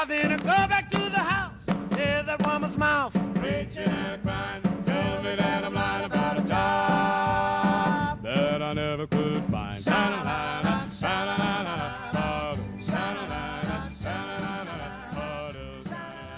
Then I go back to the house, hear that woman's mouth preaching and crying, tell me that I'm lying about a job that I never could find. Sha-la-la-la, sha-la-la-la, ba-do, sha-la-la-la, sha-la-la-la, ba-do, sha-la-la-la.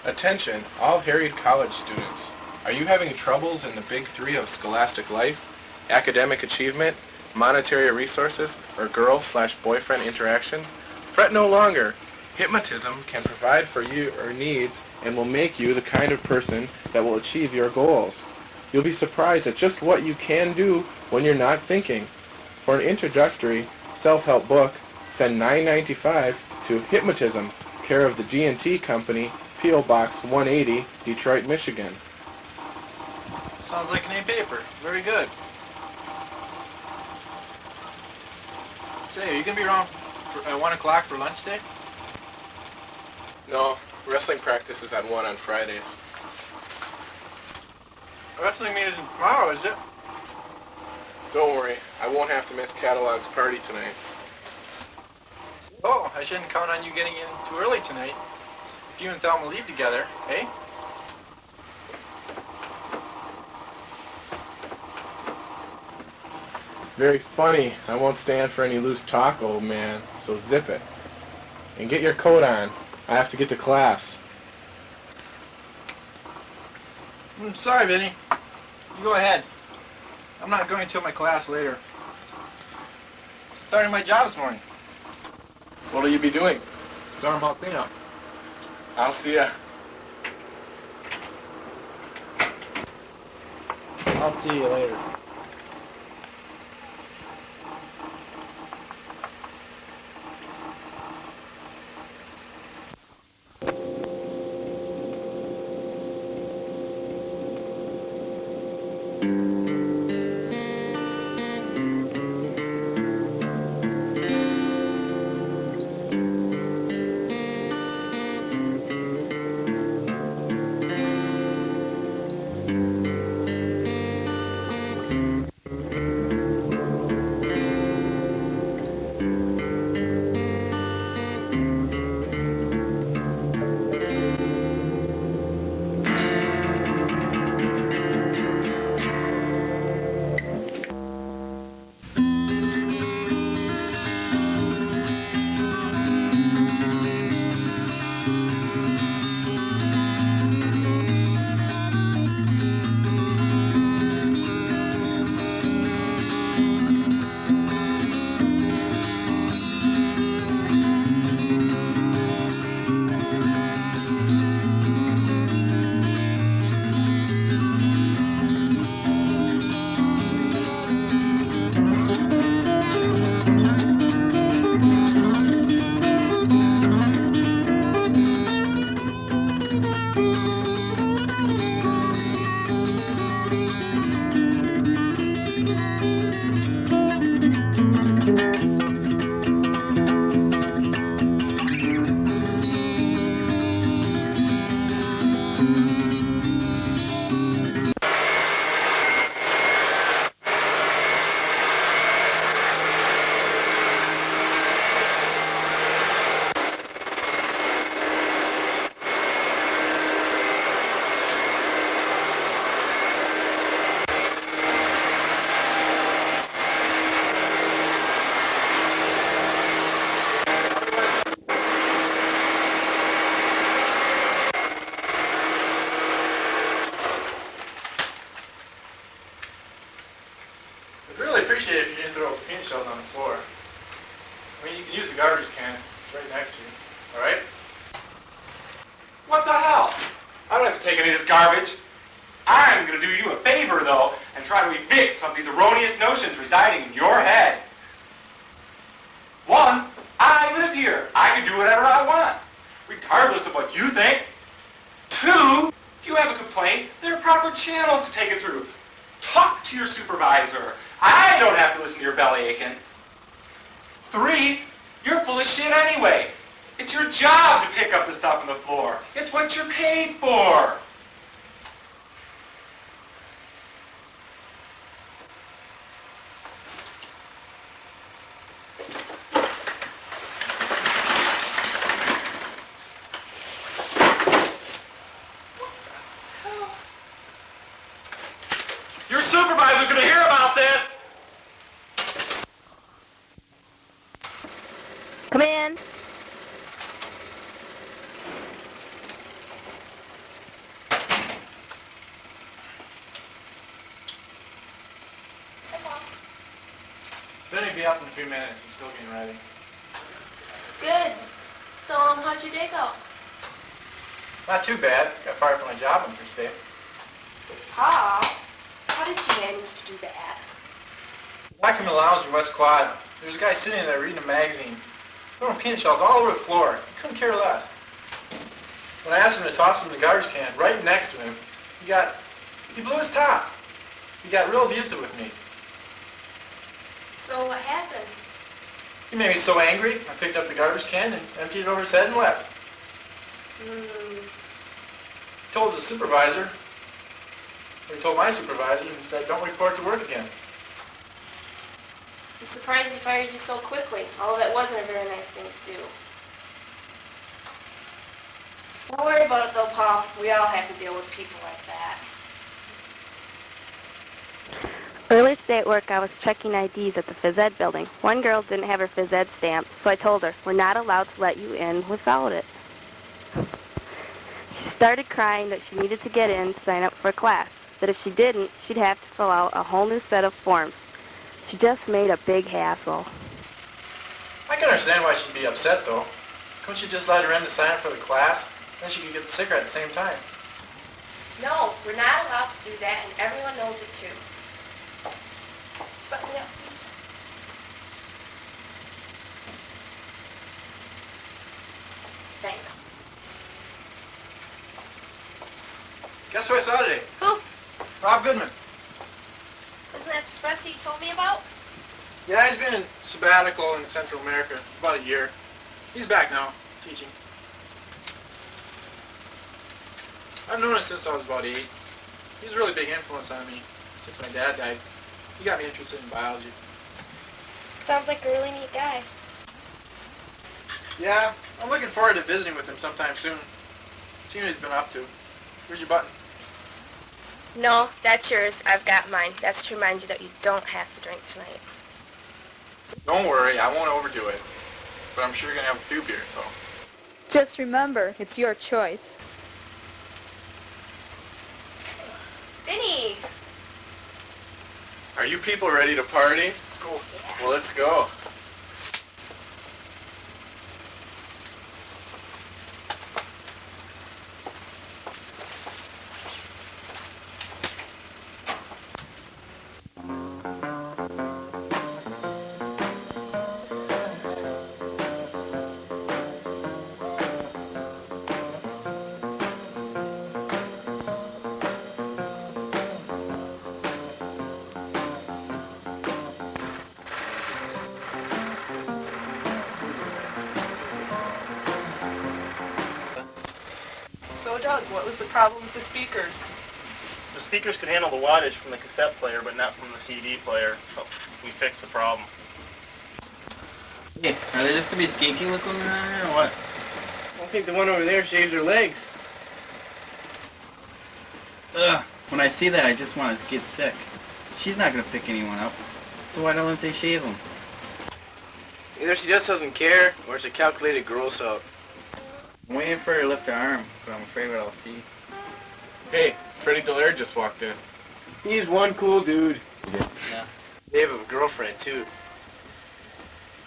Attention, all Harriet College students. Are you having troubles in the big three of scholastic life, academic achievement, monetary resources, or girl/boyfriend interaction? Fret no longer. Hypnotism can provide for your needs and will make you the kind of person that will achieve your goals. You'll be surprised at just what you can do when you're not thinking. For an introductory self-help book, send $9.95 to Hypnotism, care of the G&T Company, P.O. Box 180, Detroit, Michigan. Sounds like an A paper. Very good. Say, are you going to be around at 1 o'clock for lunch day? No, wrestling practice is at 1 on Fridays. Wrestling meet isn't tomorrow, is it? Don't worry, I won't have to miss Catalog's party tonight. Oh, I shouldn't count on you getting in too early tonight. If you and Thelma leave together, eh? Very funny. I won't stand for any loose talk, old man, so zip it. And get your coat on. I have to get to class. Sorry, Vinny. You go ahead. I'm not going to my class later. Starting my job this morning. What'll you be doing? Dorm hall cleanup. I'll see ya. I'll see you later. paint shells on the floor. I mean, you can use the garbage can. It's right next to you. All right? What the hell? I don't have to take any of this garbage. I'm going to do you a favor, though, and try to evict some of these erroneous notions residing in your head. One, I live here. I can do whatever I want, regardless of what you think. Two, if you have a complaint, there are proper channels to take it through. Talk to your supervisor. I don't have to listen to your belly aching. Three, you're full of shit anyway. It's your job to pick up the stuff on the floor. It's what you're paid for. Your supervisor's going to hear about this. Come in. Benny will be up in a few minutes. He's still getting ready. Good. So, how'd your day go? Not too bad. Got fired from my job on first day. Pa, how did you manage to do that? Back in the lounge in West Quad, there was a guy sitting there reading a magazine, throwing paint shells all over the floor. He couldn't care less. When I asked him to toss them in the garbage can right next to him, he blew his top. He got real abusive with me. So, what happened? He made me so angry, I picked up the garbage can and emptied it over his head and left. He told his supervisor, or he told my supervisor, and said, don't report to work again. I'm surprised he fired you so quickly, although that wasn't a very nice thing to do. Don't worry about it though, Pa. We all have to deal with people like that. Earlier today at work, I was checking IDs at the phys ed building. One girl didn't have her phys ed stamp, so I told her, we're not allowed to let you in without it. She started crying that she needed to get in to sign up for a class, that if she didn't, she'd have to fill out a whole new set of forms. She just made a big hassle. I can understand why she'd be upset, though. Couldn't you just let her in to sign up for the class? Then she could get the cigarette at the same time. No, we're not allowed to do that, and everyone knows it too. Button me up. Thanks. Guess who I saw today? Who? Rob Goodman. Isn't that the professor you told me about? Yeah, he's been in sabbatical in Central America about a year. He's back now, teaching. I've known him since I was about 8. He's a really big influence on me since my dad died. He got me interested in biology. Sounds like a really neat guy. Yeah, I'm looking forward to visiting with him sometime soon. Seeing what he's been up to. Where's your button? No, that's yours. I've got mine. That's to remind you that you don't have to drink tonight. Don't worry, I won't overdo it. But I'm sure you're going to have a few beers, so. Just remember, it's your choice. Vinny! Are you people ready to party? Let's go. Well, let's go. So Doug, what was the problem with the speakers? The speakers could handle the wattage from the cassette player, but not from the CD player. So we fixed the problem. Hey, are they just gonna be skanky looking around here or what? I think the one over there shaves her legs. Ugh, when I see that I just want to get sick. She's not gonna pick anyone up, so why don't they shave them? Either she just doesn't care, or it's a calculated gross out. I'm waiting for her to lift her arm, but I'm afraid what I'll see. Hey, Freddie Dallaire just walked in. He's one cool dude. Yeah. They have a girlfriend, too.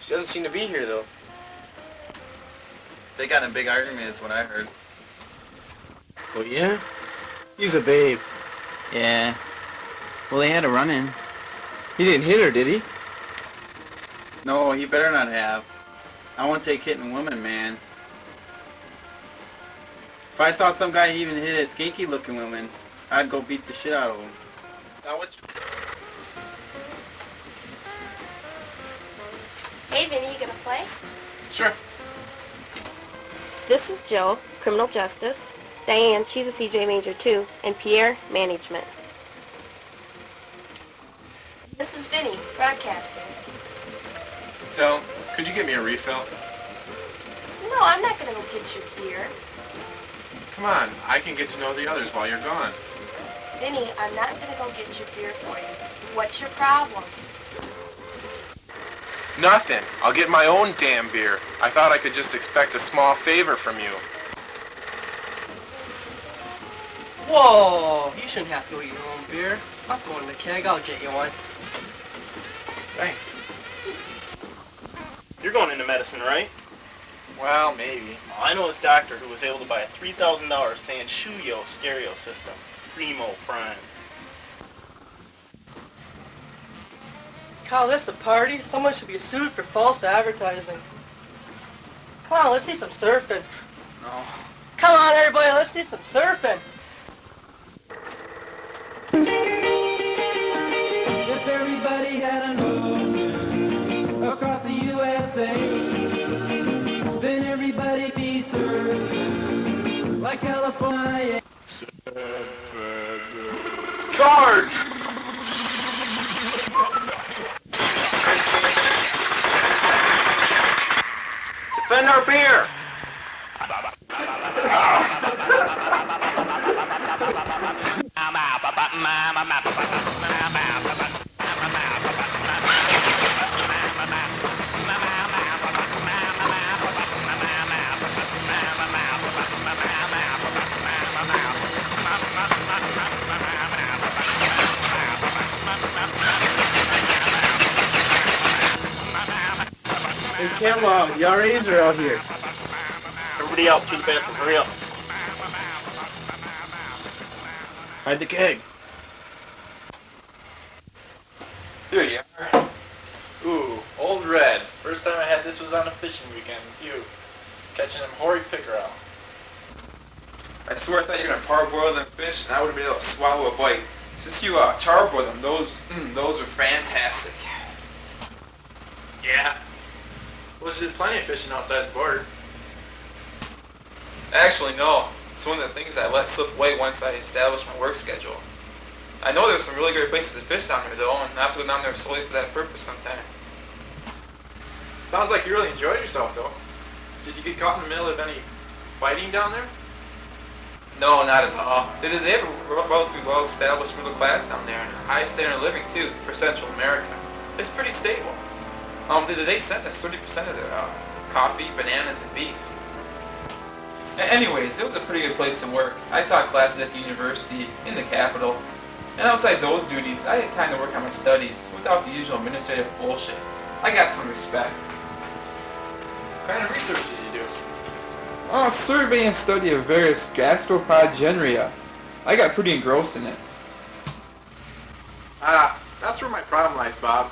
She doesn't seem to be here, though. They got in a big argument, is what I heard. Oh, yeah? He's a babe. Yeah. Well, they had a run-in. He didn't hit her, did he? No, he better not have. I won't take hitting women, man. If I saw some guy even hit a skanky-looking woman, I'd go beat the shit out of him. Now what? Hey, Vinny, you gonna play? Sure. This is Joe, criminal justice. Diane, she's a CJ major too. And Pierre, management. This is Vinny, broadcasting. Phil, could you get me a refill? No, I'm not gonna go get you beer. Come on, I can get to know the others while you're gone. Vinny, I'm not gonna go get you beer for you. What's your problem? Nothing. I'll get my own damn beer. I thought I could just expect a small favor from you. Whoa, you shouldn't have to go get your own beer. I'm going to the keg, I'll get you one. Thanks. You're going into medicine, right? Well, maybe. I know this doctor who was able to buy a $3,000 Sanshuyo stereo system. Primo prime. Kyle, this a party? Someone should be sued for false advertising. Come on, let's see some surfing. No. Come on, everybody, let's see some surfing. If everybody had an ocean across the USA, then everybody be surfing like California. Charge! Defend our beer! Hey, Camelot, the RAs are out here. Everybody out to the bathroom, hurry up. Hide the keg. Here you are. Ooh, Old Red. First time I had this was on a fishing weekend with you. Catching them hoary pickerel. I swear I thought you were gonna parboil them fish and I would have been able to swallow a bite. Since you charboiled them, those were fantastic. Yeah. Suppose you did plenty of fishing outside the border. Actually, no. It's one of the things I let slip away once I established my work schedule. I know there's some really great places to fish down there though, and I have to go down there solely for that purpose sometime. Sounds like you really enjoyed yourself though. Did you get caught in the middle of any fighting down there? No, not at all. They have a relatively well-established middle class down there, and a high standard of living too for Central America. It's pretty stable. They sent us 30% of their coffee, bananas, and beef. Anyways, it was a pretty good place to work. I taught classes at the university in the capital, and outside those duties, I had time to work on my studies without the usual administrative bullshit. I got some respect. What kind of research did you do? Survey and study of various gastropod genera. I got pretty engrossed in it. Ah, that's where my problem lies, Bob.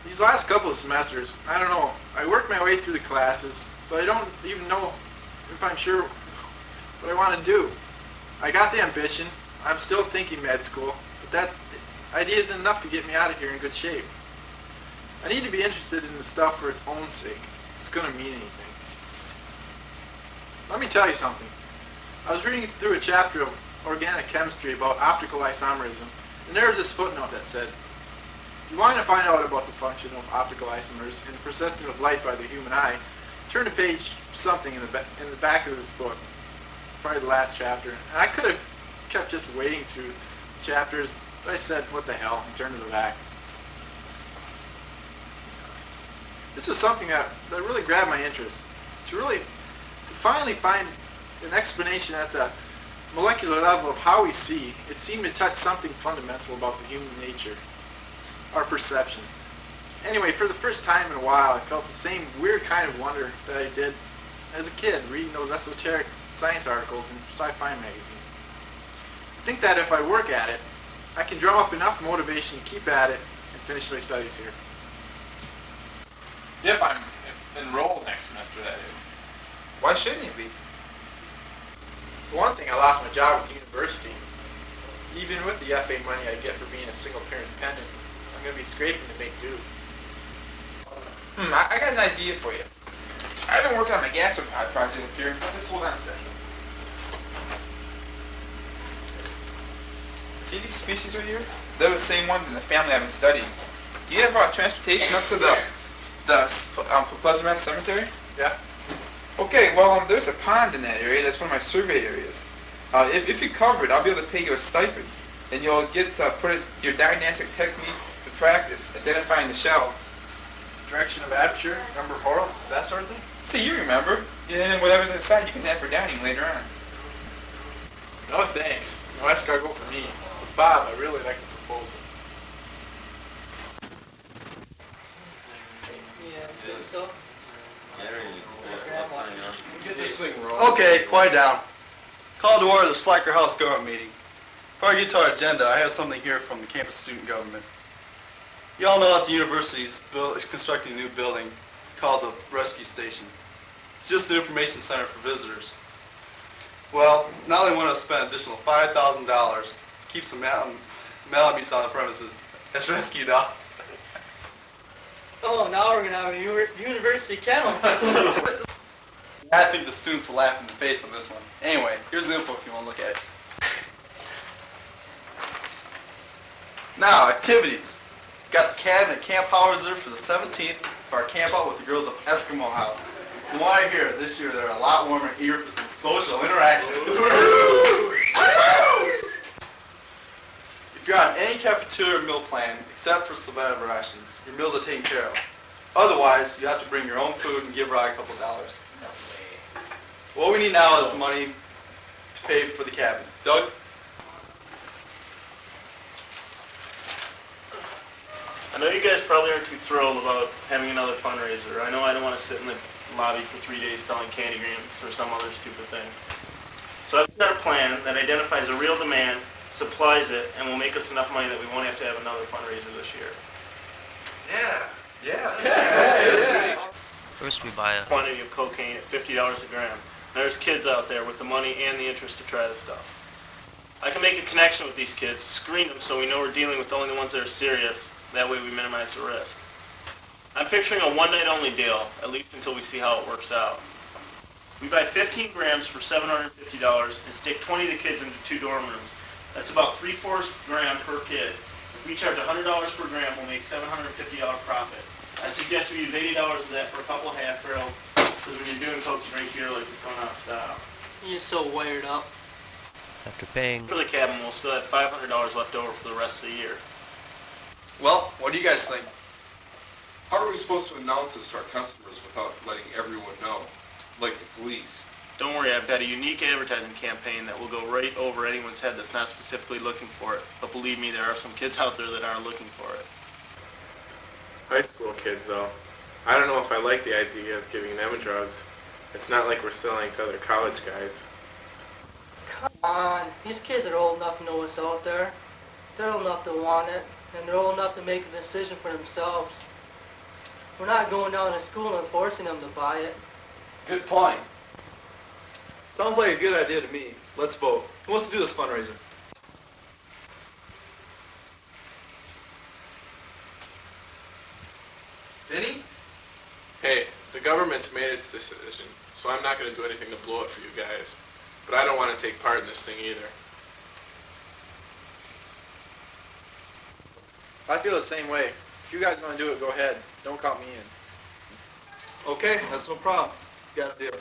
These last couple of semesters, I don't know, I worked my way through the classes, but I don't even know if I'm sure what I want to do. I got the ambition, I'm still thinking med school, but that idea isn't enough to get me out of here in good shape. I need to be interested in the stuff for its own sake. It's going to mean anything. Let me tell you something. I was reading through a chapter of organic chemistry about optical isomerism, and there was this footnote that said, if you want to find out about the function of optical isomers and the perception of light by the human eye, turn to page something in the back of this book. Probably the last chapter. And I could have kept just wading through chapters, but I said, what the hell, and turned to the back. This was something that really grabbed my interest. To finally find an explanation at the molecular level of how we see, it seemed to touch something fundamental about the human nature. our perception. Anyway, for the first time in a while, I felt the same weird kind of wonder that I did as a kid reading those esoteric science articles in sci-fi magazines. I think that if I work at it, I can draw up enough motivation to keep at it and finish my studies here. If I'm enrolled next semester, that is. Why shouldn't you be? For one thing, I lost my job at the university. Even with the FA money I get for being a single-parent dependent, I'm going to be scraping to make do. I got an idea for you. I've been working on my gastropod project up here. Just hold on a second. See these species right here? They're the same ones in the family I've been studying. Do you have transportation up to the Pleasant Rest Cemetery? Yeah. Okay, well, there's a pond in that area. That's one of my survey areas. If you cover it, I'll be able to pay you a stipend, and you'll get to put your dynastic technique to practice, identifying the shells. Direction of aperture, number of whorls, that sort of thing? See, you remember. And then whatever's inside, you can have for dining later on. No thanks. No escargot for me. But Bob, I really like the proposal. So? Get this thing rolling. Okay, quiet down. Call to order the Slacker House government meeting. Before I get to our agenda, I have something here from the campus student government. You all know that the university is constructing a new building called the Rescue Station. It's just an information center for visitors. Well, now they want to spend an additional $5,000 to keep some Malamutes on the premises as rescue dogs. Oh, now we're going to have a university kennel. I think the students will laugh in the face on this one. Anyway, here's the info if you want to look at it. Now, activities. Got the cabin at Camp Howard Reserve for the 17th for our camp out with the girls of Eskimo House. From what I hear, this year they're a lot warmer and eager for some social interaction. If you're on any cafeteria meal plan, except for survival rations, your meals are taken care of. Otherwise, you have to bring your own food and give Rod a couple dollars. What we need now is money to pay for the cabin. Doug? I know you guys probably aren't too thrilled about having another fundraiser. I know I don't want to sit in the lobby for 3 days selling candy grams or some other stupid thing. So I've got a plan that identifies a real demand, supplies it, and will make us enough money that we won't have to have another fundraiser this year. Yeah. First we buy a quantity of cocaine at $50 a gram. There's kids out there with the money and the interest to try the stuff. I can make a connection with these kids, screen them so we know we're dealing with only the ones that are serious. That way we minimize the risk. I'm picturing a one-night only deal, at least until we see how it works out. We buy 15 grams for $750 and stick 20 of the kids into 2 dorm rooms. That's about 3/4 gram per kid. If we charge $100 per gram, we'll make $750 profit. I suggest we use $80 of that for a couple of half barrels, because when you're doing coke drink here, like it's going out of style. You're so wired up. after paying. For the cabin, we'll still have $500 left over for the rest of the year. Well, what do you guys think? How are we supposed to announce this to our customers without letting everyone know, like the police? Don't worry, I've got a unique advertising campaign that will go right over anyone's head that's not specifically looking for it. But believe me, there are some kids out there that are looking for it. High school kids, though. I don't know if I like the idea of giving them drugs. It's not like we're selling to other college guys. Come on, these kids are old enough to know what's out there. They're old enough to want it, and they're old enough to make a decision for themselves. We're not going down to school and forcing them to buy it. Good point. Sounds like a good idea to me. Let's vote. Who wants to do this fundraiser? Vinny? Hey, the government's made its decision, so I'm not going to do anything to blow it for you guys. But I don't want to take part in this thing either. I feel the same way. If you guys want to do it, go ahead. Don't count me in. Okay, that's no problem. You got a deal.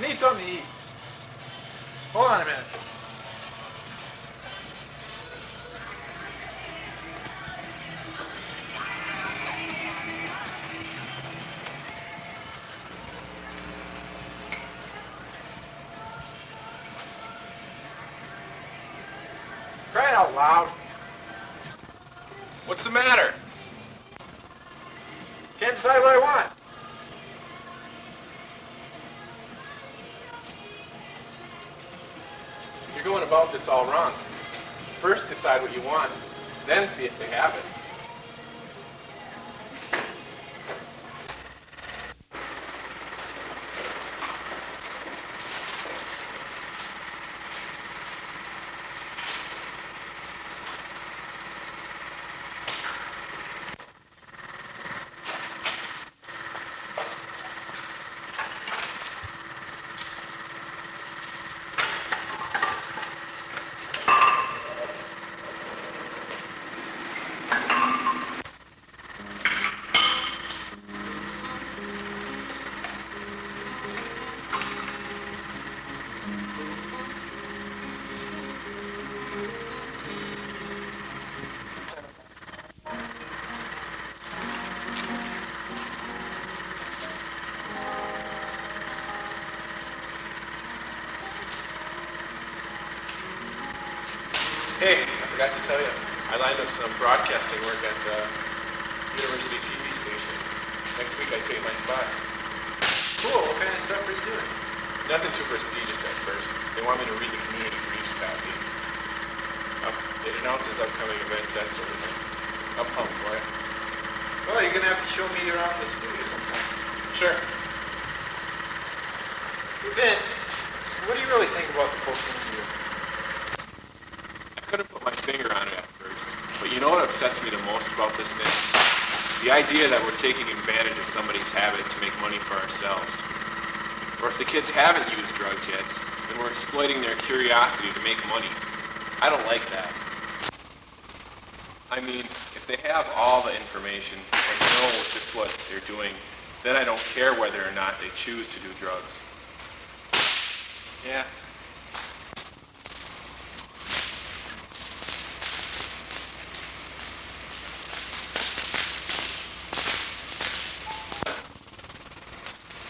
I need something to eat. Hold on a minute. Crying out loud. What's the matter? Can't decide what I want. You're going about this all wrong. First decide what you want, then see if they have it. Hey, I forgot to tell you, I lined up some broadcasting work at the University TV station. Next week I take my spots. Cool, what kind of stuff are you doing? Nothing too prestigious at first. They want me to read the community briefs copy. It announces upcoming events, that sort of thing. I'm pumped, boy. Well, you're gonna have to show me around the studio sometime. Sure. Vin, what do you really think about the coaching deal? I couldn't put my finger on it at first, but you know what upsets me the most about this thing? The idea that we're taking advantage of somebody's habit to make money for ourselves. Or if the kids haven't used drugs yet, then we're exploiting their curiosity to make money. I don't like that. I mean, if they have all the information and know just what they're doing, then I don't care whether or not they choose to do drugs. Yeah.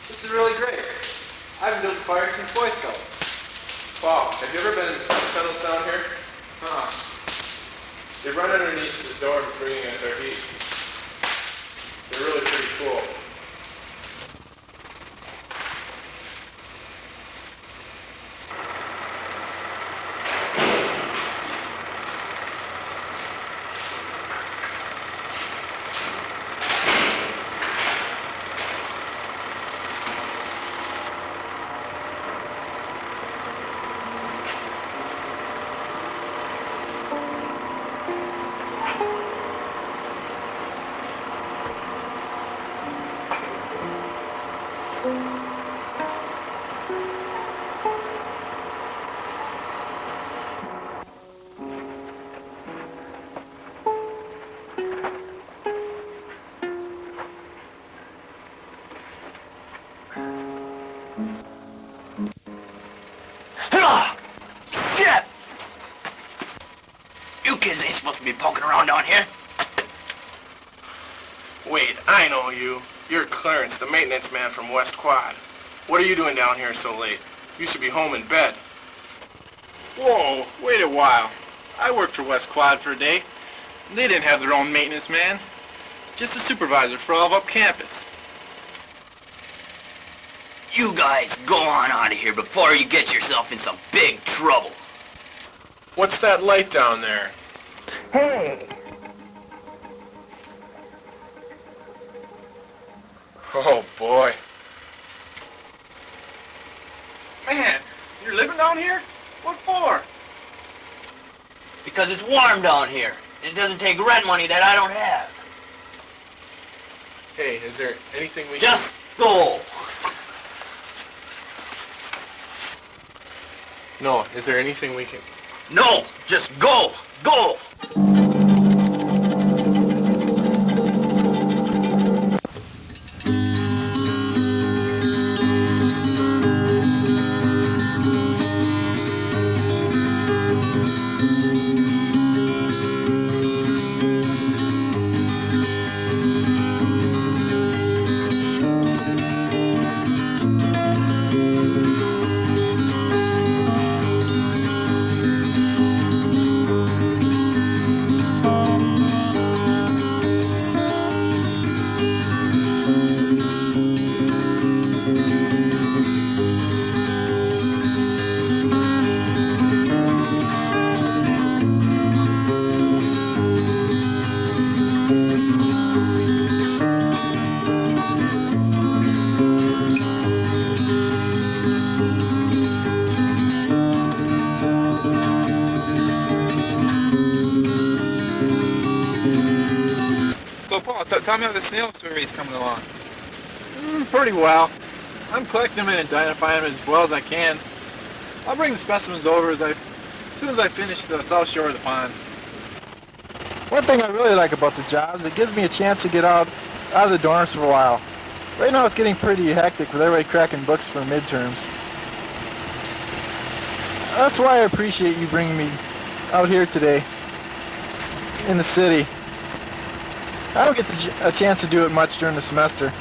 This is really great. I haven't built fires since Boy Scouts. Paul, have you ever been in the sun tunnels down here? They run underneath the door bringing us our heat. They're really pretty cool. Be poking around down here? Wait, I know you. You're Clarence, the maintenance man from West Quad. What are you doing down here so late? You should be home in bed. Whoa, wait a while. I worked for West Quad for a day. They didn't have their own maintenance man. Just a supervisor for all of up campus. You guys go on out of here before you get yourself in some big trouble. What's that light down there? Hey! Oh, boy. Man, you're living down here? What for? Because it's warm down here. It doesn't take rent money that I don't have. Hey, is there anything we Just go! No, is there anything we can... No! Just go! Go! So Paul, tell me how the snail survey is coming along. Pretty well. I'm collecting them and identifying them as well as I can. I'll bring the specimens over as soon as I finish the south shore of the pond. One thing I really like about the job is it gives me a chance to get out of the dorms for a while. Right now it's getting pretty hectic with everybody cracking books for midterms. That's why I appreciate you bringing me out here today in the city. I don't get a chance to do it much during the semester.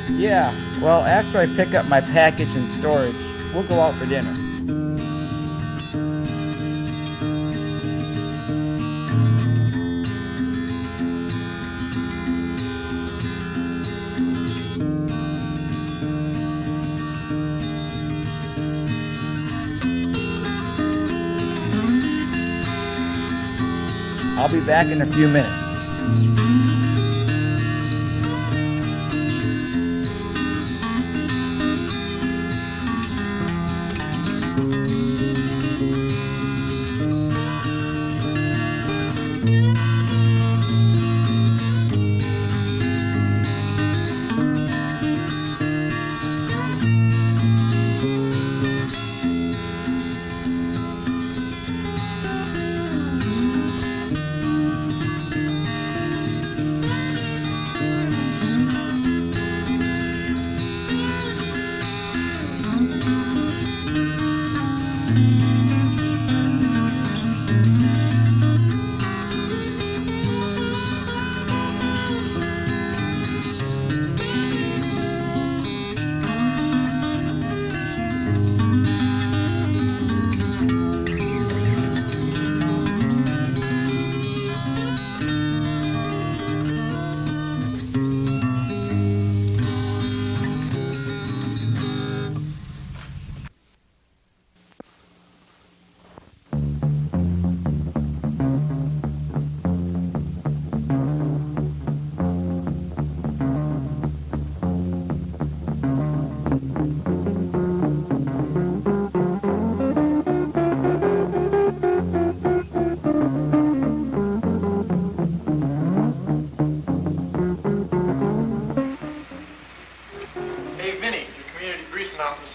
Yeah, well, after I pick up my package in storage, we'll go out for dinner. I'll be back in a few minutes.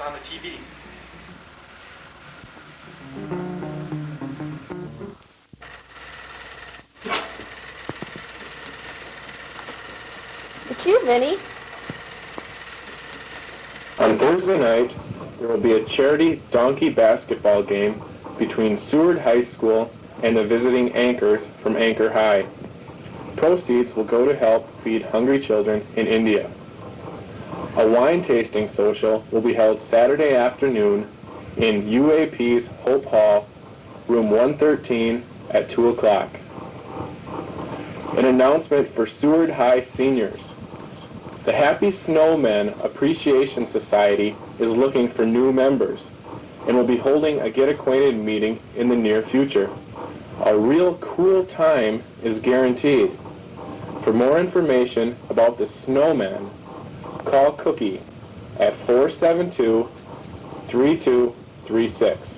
On the TV. It's you, Vinny. On Thursday night, there will be a charity donkey basketball game between Seward High School and the visiting Anchors from Anchor High. Proceeds will go to help feed hungry children in India. A wine tasting social will be held Saturday afternoon in UAP's Hope Hall, room 113 at 2 o'clock. An announcement for Seward High seniors. The Happy Snowmen Appreciation Society is looking for new members and will be holding a Get Acquainted meeting in the near future. A real cool time is guaranteed. For more information about the Snowmen, call Cookie at 472-3236.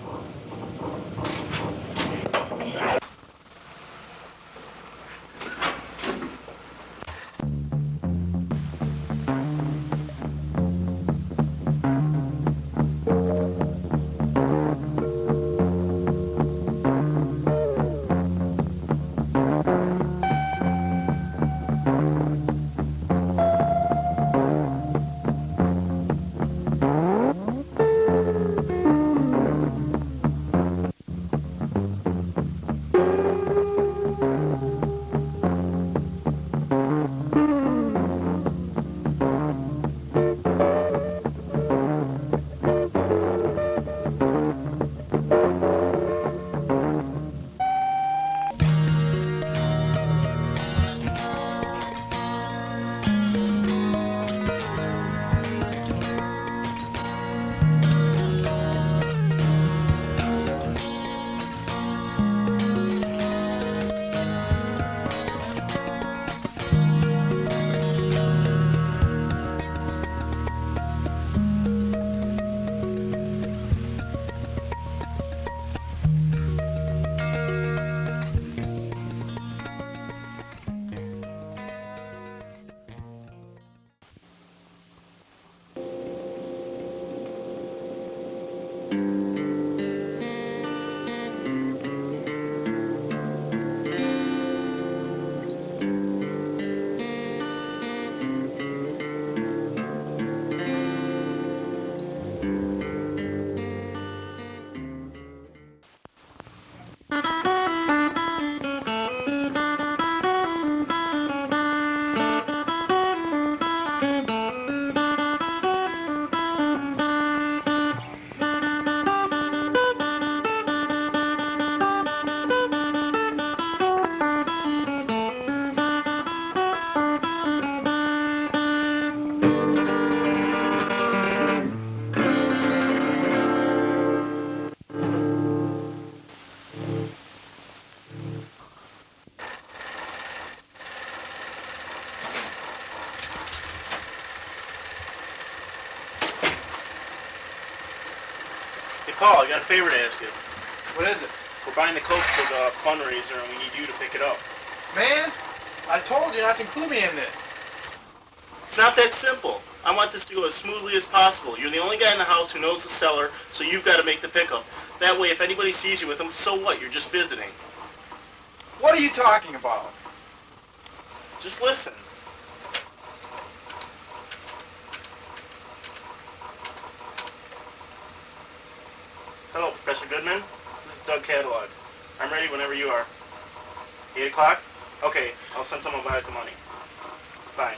Paul, I got a favor to ask you. What is it? We're buying the Coke for the fundraiser, and we need you to pick it up. Man, I told you not to include me in this. It's not that simple. I want this to go as smoothly as possible. You're the only guy in the house who knows the seller, so you've got to make the pickup. That way, if anybody sees you with him, so what? You're just visiting. What are you talking about? Just listen. Hello, Professor Goodman. This is Doug Catalog. I'm ready whenever you are. 8 o'clock? Okay, I'll send someone by with the money. Fine.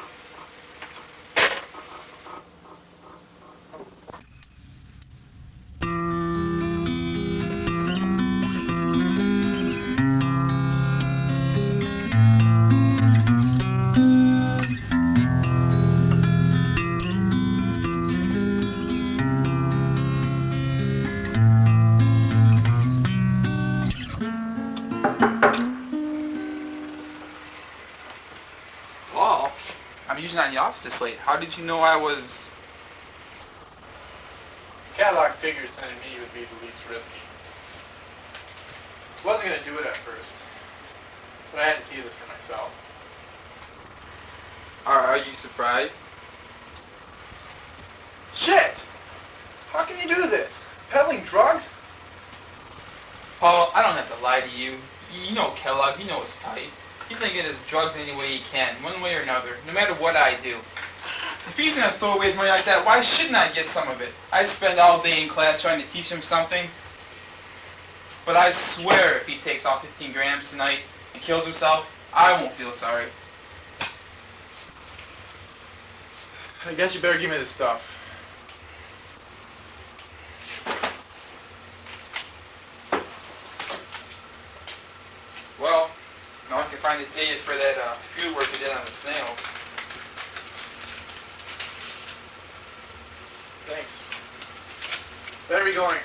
Well, I'm usually not in the office this late. How did you know I was... Catalog figures sending me would be the least risky. Wasn't going to do it at first, but I had to see this for myself. Are you surprised? Shit! How can you do this? Peddling drugs? Paul, I don't have to lie to you. You know Kellogg, you know it's tight. He's gonna get his drugs any way he can, one way or another, no matter what I do. If he's gonna throw away his money like that, why shouldn't I get some of it? I spend all day in class trying to teach him something. But I swear if he takes all 15 grams tonight and kills himself, I won't feel sorry. I guess you better give me this stuff. Well, no one can find a date for that field work we did on the snails. Thanks. Better be going.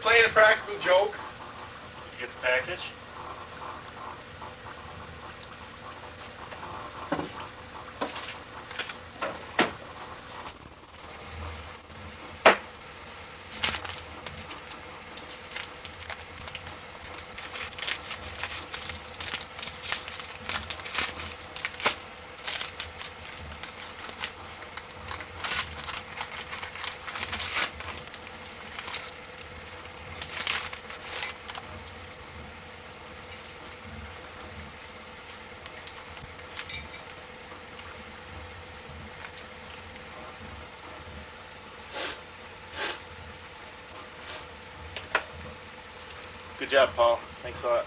playing a practical joke. Did you get the package? Good job, Paul. Thanks a lot.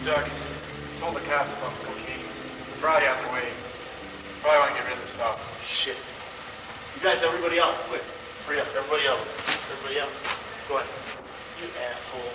Doug, told the cops about the cocaine. They're probably on their way. Probably want to get rid of the stuff. Shit. You guys, everybody out, quick. Hurry up, everybody out. Everybody out. Go ahead. You asshole.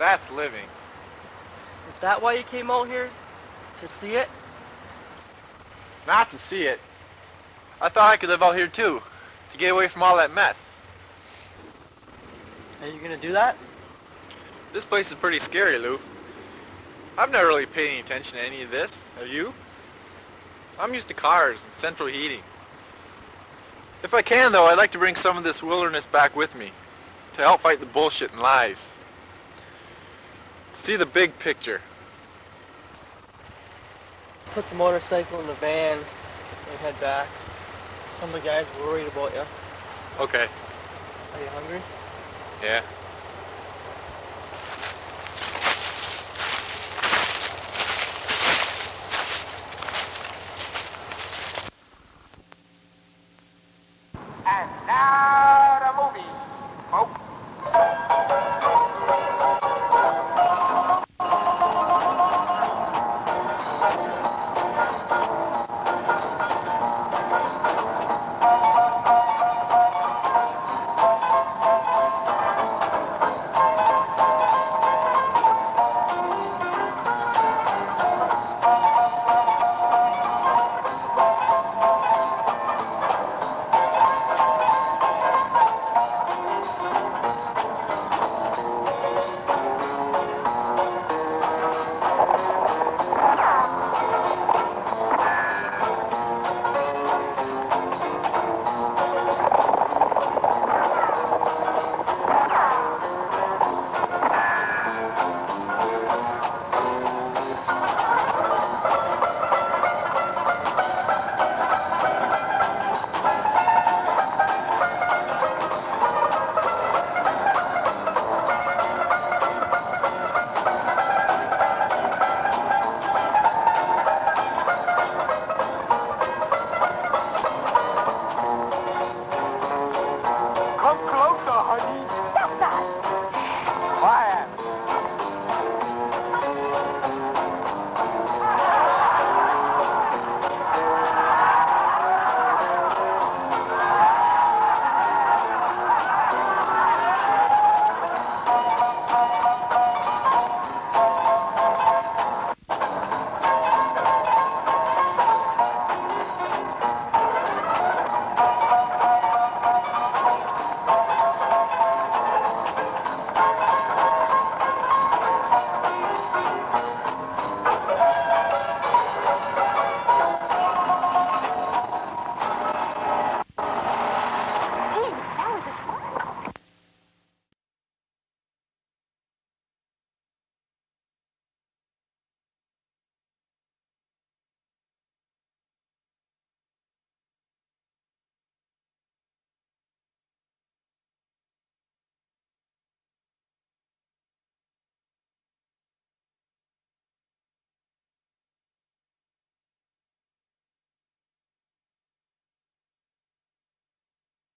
That's living. Is that why you came out here? To see it? Not to see it. I thought I could live out here too, to get away from all that mess. Are you gonna do that? This place is pretty scary, Lou. I've never really paid any attention to any of this. Have you? I'm used to cars and central heating. If I can, though, I'd like to bring some of this wilderness back with me to help fight the bullshit and lies. See the big picture. Put the motorcycle in the van and head back. Some of the guys are worried about you. Okay. Are you hungry? Yeah. And now